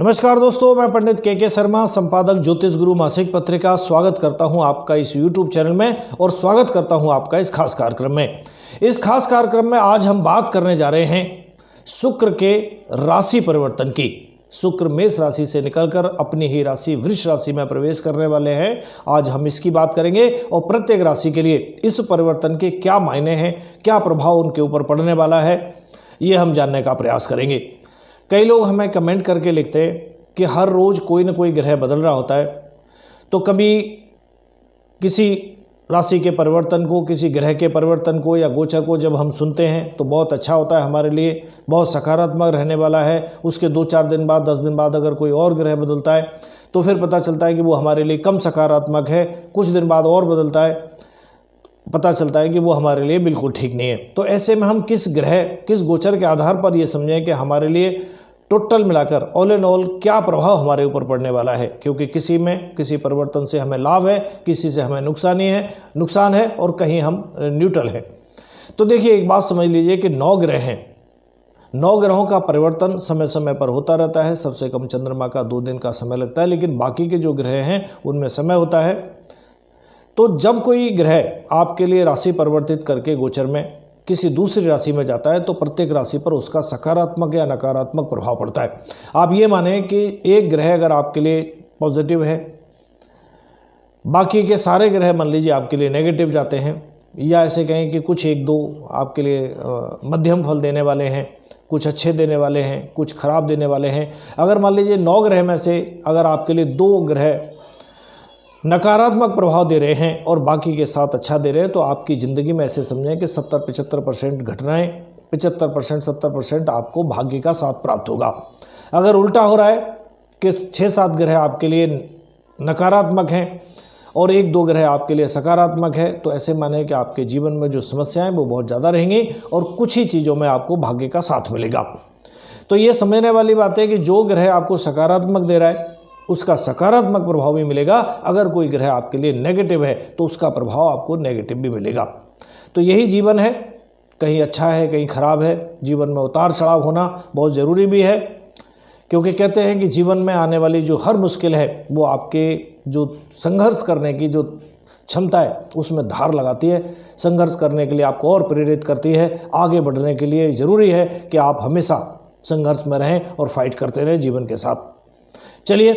नमस्कार दोस्तों, मैं पंडित के शर्मा, संपादक ज्योतिष गुरु मासिक पत्रिका, स्वागत करता हूं आपका इस YouTube चैनल में और स्वागत करता हूं आपका इस खास कार्यक्रम में। इस खास कार्यक्रम में आज हम बात करने जा रहे हैं शुक्र के राशि परिवर्तन की। शुक्र मेष राशि से निकलकर अपनी ही राशि वृष राशि में प्रवेश करने वाले हैं। आज हम इसकी बात करेंगे और प्रत्येक राशि के लिए इस परिवर्तन के क्या मायने हैं, क्या प्रभाव उनके ऊपर पड़ने वाला है, ये हम जानने का प्रयास करेंगे। कई लोग हमें कमेंट करके लिखते हैं कि हर रोज़ कोई ना कोई ग्रह बदल रहा होता है, तो कभी किसी राशि के परिवर्तन को, किसी ग्रह के परिवर्तन को या गोचर को जब हम सुनते हैं तो बहुत अच्छा होता है, हमारे लिए बहुत सकारात्मक रहने वाला है। उसके 2-4 दिन बाद, 10 दिन बाद अगर कोई और ग्रह बदलता है तो फिर पता चलता है कि वो हमारे लिए कम सकारात्मक है। कुछ दिन बाद और बदलता है, पता चलता है कि वो हमारे लिए बिल्कुल ठीक नहीं है। तो ऐसे में हम किस ग्रह, किस गोचर के आधार पर ये समझें कि हमारे लिए टोटल मिलाकर ऑल एंड ऑल क्या प्रभाव हमारे ऊपर पड़ने वाला है, क्योंकि किसी में किसी परिवर्तन से हमें लाभ है, किसी से हमें नुकसान है और कहीं हम न्यूट्रल हैं। तो देखिए, एक बात समझ लीजिए कि 9 ग्रह हैं। 9 ग्रहों का परिवर्तन समय समय पर होता रहता है। सबसे कम चंद्रमा का 2 दिन का समय लगता है, लेकिन बाकी के जो ग्रह हैं उनमें समय होता है। तो जब कोई ग्रह आपके लिए राशि परिवर्तित करके गोचर में किसी दूसरी राशि में जाता है तो प्रत्येक राशि पर उसका सकारात्मक या नकारात्मक प्रभाव पड़ता है। आप ये माने कि एक ग्रह अगर आपके लिए पॉजिटिव है, बाकी के सारे ग्रह मान लीजिए आपके लिए नेगेटिव जाते हैं, या ऐसे कहें कि कुछ 1-2 आपके लिए मध्यम फल देने वाले हैं, कुछ अच्छे देने वाले हैं, कुछ खराब देने वाले हैं। अगर मान लीजिए 9 ग्रह में से अगर आपके लिए 2 ग्रह नकारात्मक प्रभाव दे रहे हैं और बाकी के 7 अच्छा दे रहे हैं, तो आपकी ज़िंदगी में ऐसे समझें कि 70-75% घटनाएं, 75% 70% आपको भाग्य का साथ प्राप्त होगा। अगर उल्टा हो रहा है कि 6-7 ग्रह आपके लिए नकारात्मक हैं और 1-2 ग्रह आपके लिए सकारात्मक है, तो ऐसे माने कि आपके जीवन में जो समस्याएं वो बहुत ज़्यादा रहेंगी और कुछ ही चीज़ों में आपको भाग्य का साथ मिलेगा। तो ये समझने वाली बात है कि जो ग्रह आपको सकारात्मक दे रहा है उसका सकारात्मक प्रभाव भी मिलेगा। अगर कोई ग्रह आपके लिए नेगेटिव है तो उसका प्रभाव आपको नेगेटिव भी मिलेगा। तो यही जीवन है, कहीं अच्छा है कहीं खराब है। जीवन में उतार चढ़ाव होना बहुत ज़रूरी भी है, क्योंकि कहते हैं कि जीवन में आने वाली जो हर मुश्किल है वो आपके जो संघर्ष करने की जो क्षमता है उसमें धार लगाती है। संघर्ष करने के लिए आपको और प्रेरित करती है। आगे बढ़ने के लिए ज़रूरी है कि आप हमेशा संघर्ष में रहें और फाइट करते रहें जीवन के साथ। चलिए,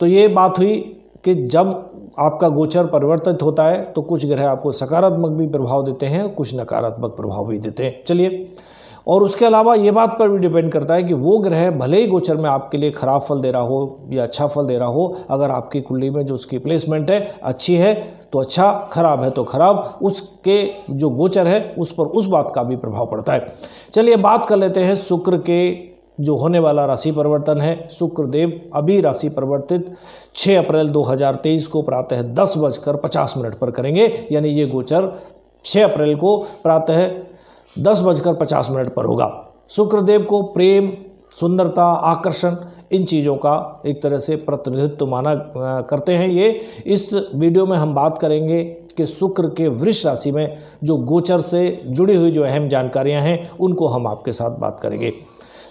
तो ये बात हुई कि जब आपका गोचर परिवर्तित होता है तो कुछ ग्रह आपको सकारात्मक भी प्रभाव देते हैं, कुछ नकारात्मक प्रभाव भी देते हैं। चलिए, और उसके अलावा ये बात पर भी डिपेंड करता है कि वो ग्रह भले ही गोचर में आपके लिए खराब फल दे रहा हो या अच्छा फल दे रहा हो, अगर आपकी कुंडली में जो उसकी प्लेसमेंट है अच्छी है तो अच्छा, खराब है तो खराब, उसके जो गोचर है उस पर उस बात का भी प्रभाव पड़ता है। चलिए, बात कर लेते हैं शुक्र के जो होने वाला राशि परिवर्तन है। शुक्र देव अभी राशि परिवर्तित 6 अप्रैल 2023 को प्रातः 10:50 पर करेंगे। यानी ये गोचर 6 अप्रैल को प्रातः 10:50 पर होगा। शुक्रदेव को प्रेम, सुंदरता, आकर्षण, इन चीज़ों का एक तरह से प्रतिनिधित्व माना करते हैं। ये इस वीडियो में हम बात करेंगे कि शुक्र के वृष राशि में जो गोचर से जुड़ी हुई जो अहम जानकारियां हैं उनको हम आपके साथ बात करेंगे।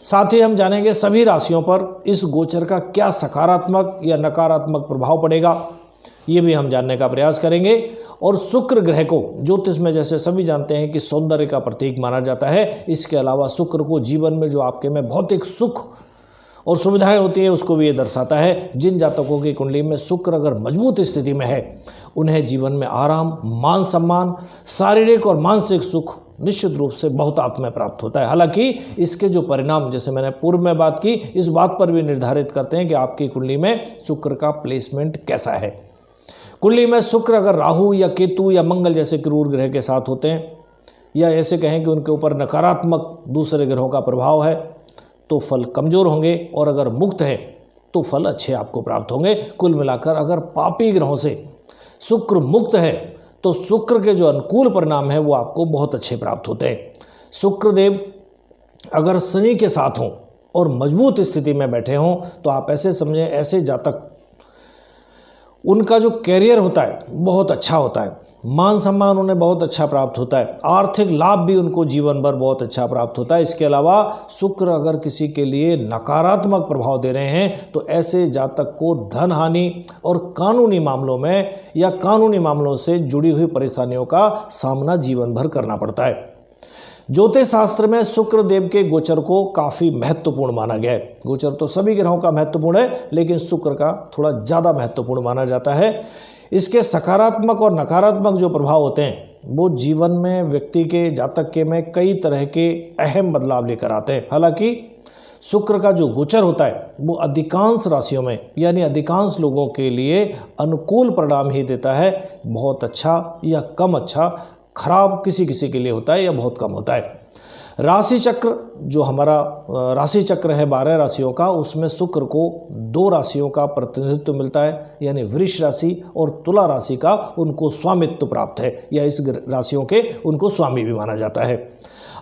साथ ही हम जानेंगे सभी राशियों पर इस गोचर का क्या सकारात्मक या नकारात्मक प्रभाव पड़ेगा, ये भी हम जानने का प्रयास करेंगे। और शुक्र ग्रह को ज्योतिष में जैसे सभी जानते हैं कि सौंदर्य का प्रतीक माना जाता है, इसके अलावा शुक्र को जीवन में जो आपके में भौतिक सुख और सुविधाएं होती है उसको भी ये दर्शाता है। जिन जातकों की कुंडली में शुक्र अगर मजबूत स्थिति में है उन्हें जीवन में आराम, मान सम्मान, शारीरिक और मानसिक सुख निश्चित रूप से बहुतायत में प्राप्त होता है। हालांकि इसके जो परिणाम, जैसे मैंने पूर्व में बात की, इस बात पर भी निर्धारित करते हैं कि आपकी कुंडली में शुक्र का प्लेसमेंट कैसा है। कुंडली में शुक्र अगर राहु या केतु या मंगल जैसे क्रूर ग्रह के साथ होते हैं, या ऐसे कहें कि उनके ऊपर नकारात्मक दूसरे ग्रहों का प्रभाव है, तो फल कमज़ोर होंगे, और अगर मुक्त है तो फल अच्छे आपको प्राप्त होंगे। कुल मिलाकर अगर पापी ग्रहों से शुक्र मुक्त है तो शुक्र के जो अनुकूल परिणाम है वो आपको बहुत अच्छे प्राप्त होते हैं। शुक्रदेव अगर शनि के साथ हों और मजबूत स्थिति में बैठे हों तो आप ऐसे समझें, ऐसे जातक उनका जो कैरियर होता है बहुत अच्छा होता है। मान सम्मान उन्हें बहुत अच्छा प्राप्त होता है, आर्थिक लाभ भी उनको जीवन भर बहुत अच्छा प्राप्त होता है। इसके अलावा शुक्र अगर किसी के लिए नकारात्मक प्रभाव दे रहे हैं तो ऐसे जातक को धन हानि और कानूनी मामलों में या कानूनी मामलों से जुड़ी हुई परेशानियों का सामना जीवन भर करना पड़ता है। ज्योतिष शास्त्र में शुक्र देव के गोचर को काफ़ी महत्वपूर्ण माना गया है। गोचर तो सभी ग्रहों का महत्वपूर्ण है, लेकिन शुक्र का थोड़ा ज़्यादा महत्वपूर्ण माना जाता है। इसके सकारात्मक और नकारात्मक जो प्रभाव होते हैं वो जीवन में व्यक्ति के जातक के में कई तरह के अहम बदलाव लेकर आते हैं। हालांकि शुक्र का जो गोचर होता है वो अधिकांश राशियों में यानी अधिकांश लोगों के लिए अनुकूल परिणाम ही देता है। बहुत अच्छा या कम अच्छा, खराब किसी किसी के लिए होता है या बहुत कम होता है। राशि चक्र जो हमारा राशि चक्र है 12 राशियों का, उसमें शुक्र को 2 राशियों का प्रतिनिधित्व मिलता है, यानी वृष राशि और तुला राशि का उनको स्वामित्व प्राप्त है या इस राशियों के उनको स्वामी भी माना जाता है।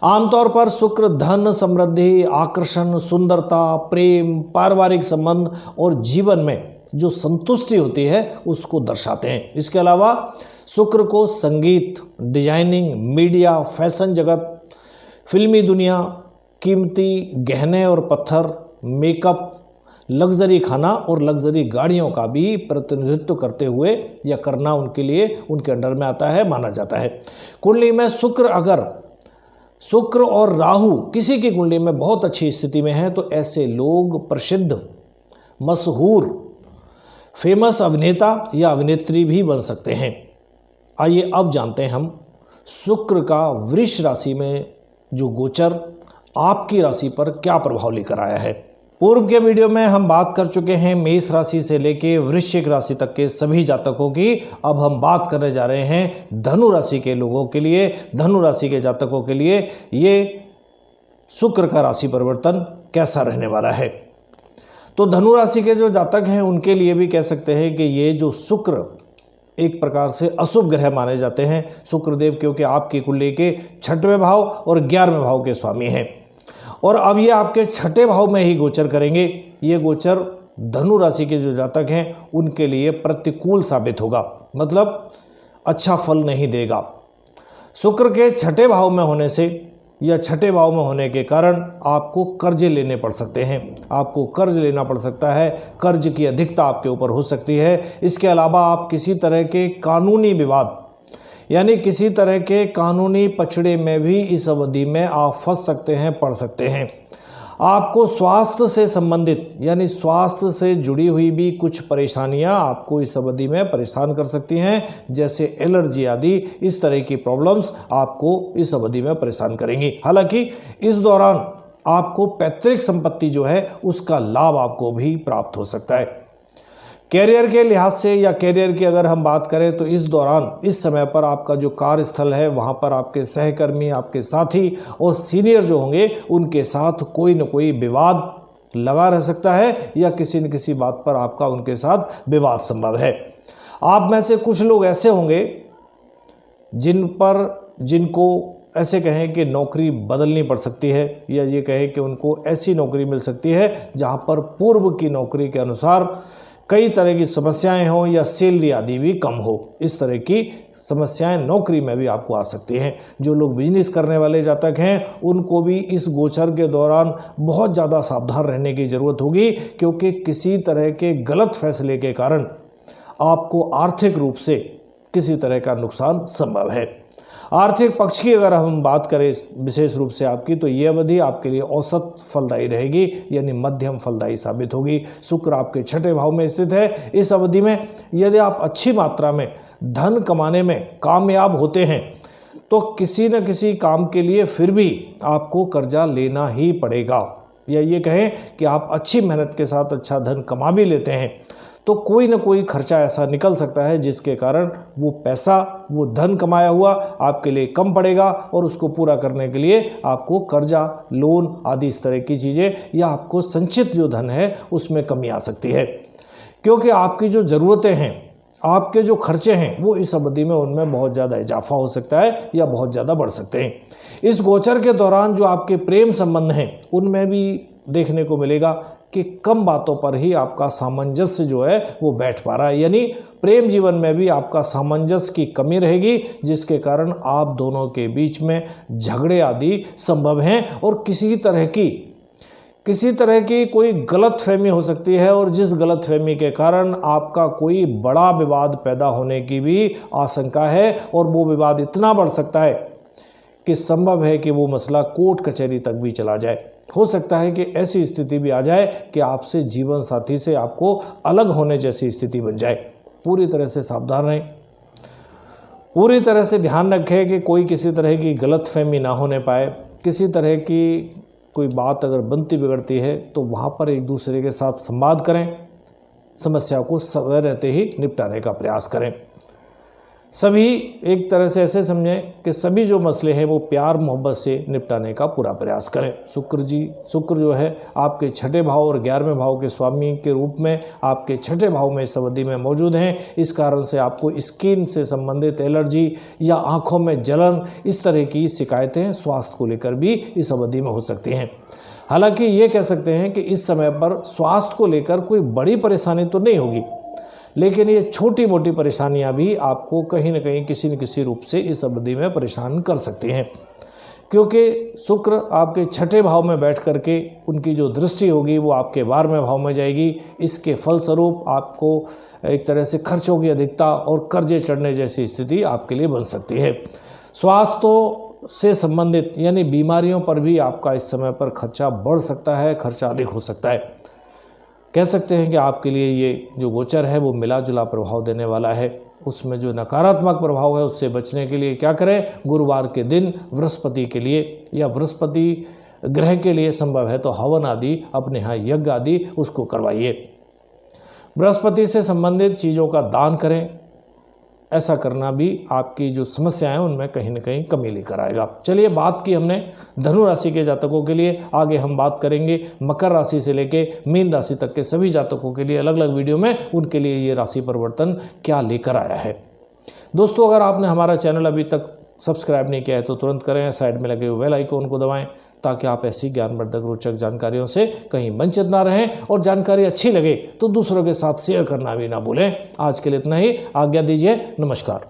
आमतौर पर शुक्र धन, समृद्धि, आकर्षण, सुंदरता, प्रेम, पारिवारिक संबंध और जीवन में जो संतुष्टि होती है उसको दर्शाते हैं। इसके अलावा शुक्र को संगीत, डिजाइनिंग, मीडिया, फैशन जगत, फिल्मी दुनिया, कीमती गहने और पत्थर, मेकअप, लग्जरी खाना और लग्जरी गाड़ियों का भी प्रतिनिधित्व करते हुए या करना उनके लिए उनके अंडर में आता है, माना जाता है। कुंडली में शुक्र और राहु किसी की कुंडली में बहुत अच्छी स्थिति में है तो ऐसे लोग प्रसिद्ध, मशहूर, फेमस अभिनेता या अभिनेत्री भी बन सकते हैं। आइए अब जानते हैं हम शुक्र का वृष राशि में जो गोचर आपकी राशि पर क्या प्रभाव लेकर आया है। पूर्व के वीडियो में हम बात कर चुके हैं मेष राशि से लेके वृश्चिक राशि तक के सभी जातकों की। अब हम बात करने जा रहे हैं धनु राशि के लोगों के लिए, धनु राशि के जातकों के लिए ये शुक्र का राशि परिवर्तन कैसा रहने वाला है। तो धनु राशि के जो जातक हैं उनके लिए भी कह सकते हैं कि ये जो शुक्र एक प्रकार से अशुभ ग्रह माने जाते हैं। शुक्रदेव क्योंकि आपकी कुंडली के 6वें भाव और 11वें भाव के स्वामी हैं और अब ये आपके 6ठे भाव में ही गोचर करेंगे। ये गोचर धनु राशि के जो जातक हैं उनके लिए प्रतिकूल साबित होगा, मतलब अच्छा फल नहीं देगा। शुक्र के 6ठे भाव में होने से या 6ठे भाव में होने के कारण आपको कर्ज लेने पड़ सकते हैं, आपको कर्ज लेना पड़ सकता है, कर्ज की अधिकता आपके ऊपर हो सकती है। इसके अलावा आप किसी तरह के कानूनी विवाद यानी किसी तरह के कानूनी पचड़े में भी इस अवधि में आप फंस सकते हैं, पड़ सकते हैं। आपको स्वास्थ्य से संबंधित यानी स्वास्थ्य से जुड़ी हुई भी कुछ परेशानियां आपको इस अवधि में परेशान कर सकती हैं, जैसे एलर्जी आदि इस तरह की प्रॉब्लम्स आपको इस अवधि में परेशान करेंगी। हालांकि इस दौरान आपको पैतृक संपत्ति जो है उसका लाभ आपको भी प्राप्त हो सकता है। कैरियर के लिहाज से या कैरियर की अगर हम बात करें तो इस दौरान इस समय पर आपका जो कार्यस्थल है वहाँ पर आपके सहकर्मी, आपके साथी और सीनियर जो होंगे उनके साथ कोई न कोई विवाद लगा रह सकता है या किसी न किसी बात पर आपका उनके साथ विवाद संभव है। आप में से कुछ लोग ऐसे होंगे जिनको ऐसे कहें कि नौकरी बदलनी पड़ सकती है या ये कहें कि उनको ऐसी नौकरी मिल सकती है जहाँ पर पूर्व की नौकरी के अनुसार कई तरह की समस्याएं हों या सैलरी आदि भी कम हो। इस तरह की समस्याएं नौकरी में भी आपको आ सकती हैं। जो लोग बिजनेस करने वाले जातक हैं उनको भी इस गोचर के दौरान बहुत ज़्यादा सावधान रहने की ज़रूरत होगी, क्योंकि किसी तरह के गलत फैसले के कारण आपको आर्थिक रूप से किसी तरह का नुकसान संभव है। आर्थिक पक्ष की अगर हम बात करें विशेष रूप से आपकी, तो ये अवधि आपके लिए औसत फलदायी रहेगी यानी मध्यम फलदायी साबित होगी। शुक्र आपके 6ठे भाव में स्थित है। इस अवधि में यदि आप अच्छी मात्रा में धन कमाने में कामयाब होते हैं तो किसी न किसी काम के लिए फिर भी आपको कर्जा लेना ही पड़ेगा, या ये कहें कि आप अच्छी मेहनत के साथ अच्छा धन कमा भी लेते हैं तो कोई ना कोई खर्चा ऐसा निकल सकता है जिसके कारण वो पैसा, वो धन कमाया हुआ आपके लिए कम पड़ेगा और उसको पूरा करने के लिए आपको कर्जा, लोन आदि इस तरह की चीज़ें या आपको संचित जो धन है उसमें कमी आ सकती है, क्योंकि आपकी जो ज़रूरतें हैं, आपके जो खर्चे हैं वो इस अवधि में उनमें बहुत ज़्यादा इजाफा हो सकता है या बहुत ज़्यादा बढ़ सकते हैं। इस गोचर के दौरान जो आपके प्रेम संबंध हैं उनमें भी देखने को मिलेगा कि कम बातों पर ही आपका सामंजस्य जो है वो बैठ पा रहा है, यानी प्रेम जीवन में भी आपका सामंजस्य की कमी रहेगी, जिसके कारण आप दोनों के बीच में झगड़े आदि संभव हैं और किसी तरह की कोई गलतफहमी हो सकती है, और जिस गलतफहमी के कारण आपका कोई बड़ा विवाद पैदा होने की भी आशंका है, और वो विवाद इतना बढ़ सकता है कि संभव है कि वो मसला कोर्ट कचहरी तक भी चला जाए। हो सकता है कि ऐसी स्थिति भी आ जाए कि आपसे जीवन साथी से आपको अलग होने जैसी स्थिति बन जाए। पूरी तरह से सावधान रहें, पूरी तरह से ध्यान रखें कि कोई किसी तरह की गलतफहमी ना होने पाए। किसी तरह की कोई बात अगर बनती बिगड़ती है तो वहाँ पर एक दूसरे के साथ संवाद करें, समस्या को समय रहते ही निपटाने का प्रयास करें। सभी एक तरह से ऐसे समझें कि सभी जो मसले हैं वो प्यार मोहब्बत से निपटाने का पूरा प्रयास करें। शुक्र जो है आपके छठे भाव और 11वें भाव के स्वामी के रूप में आपके छठे भाव में इस अवधि में मौजूद हैं। इस कारण से आपको स्किन से संबंधित एलर्जी या आँखों में जलन, इस तरह की शिकायतें स्वास्थ्य को लेकर भी इस अवधि में हो सकती हैं। हालांकि ये कह सकते हैं कि इस समय पर स्वास्थ्य को लेकर कोई बड़ी परेशानी तो नहीं होगी, लेकिन ये छोटी मोटी परेशानियां भी आपको कहीं न कहीं किसी न किसी रूप से इस अवधि में परेशान कर सकती हैं, क्योंकि शुक्र आपके छठे भाव में बैठ करके उनकी जो दृष्टि होगी वो आपके 12वें भाव में जाएगी। इसके फलस्वरूप आपको एक तरह से खर्चों की अधिकता और कर्जे चढ़ने जैसी स्थिति आपके लिए बन सकती है। स्वास्थ्य से संबंधित यानी बीमारियों पर भी आपका इस समय पर खर्चा बढ़ सकता है, खर्चा अधिक हो सकता है। कह सकते हैं कि आपके लिए ये जो गोचर है वो मिला जुला प्रभाव देने वाला है। उसमें जो नकारात्मक प्रभाव है उससे बचने के लिए क्या करें, गुरुवार के दिन बृहस्पति के लिए या बृहस्पति ग्रह के लिए संभव है तो हवन आदि, अपने यहाँ यज्ञ आदि उसको करवाइए। बृहस्पति से संबंधित चीज़ों का दान करें। ऐसा करना भी आपकी जो समस्याएं हैं उनमें कहीं न कहीं कमी लेकर आएगा। चलिए, बात की हमने धनु राशि के जातकों के लिए, आगे हम बात करेंगे मकर राशि से लेके मीन राशि तक के सभी जातकों के लिए अलग अलग वीडियो में उनके लिए ये राशि परिवर्तन क्या लेकर आया है। दोस्तों, अगर आपने हमारा चैनल अभी तक सब्सक्राइब नहीं किया है तो तुरंत करें, साइड में लगे हुए बेल आइकन को दबाएं ताकि आप ऐसी ज्ञानवर्धक रोचक जानकारियों से कहीं वंचित ना रहें, और जानकारी अच्छी लगे तो दूसरों के साथ शेयर करना भी ना भूलें। आज के लिए इतना ही, आज्ञा दीजिए, नमस्कार।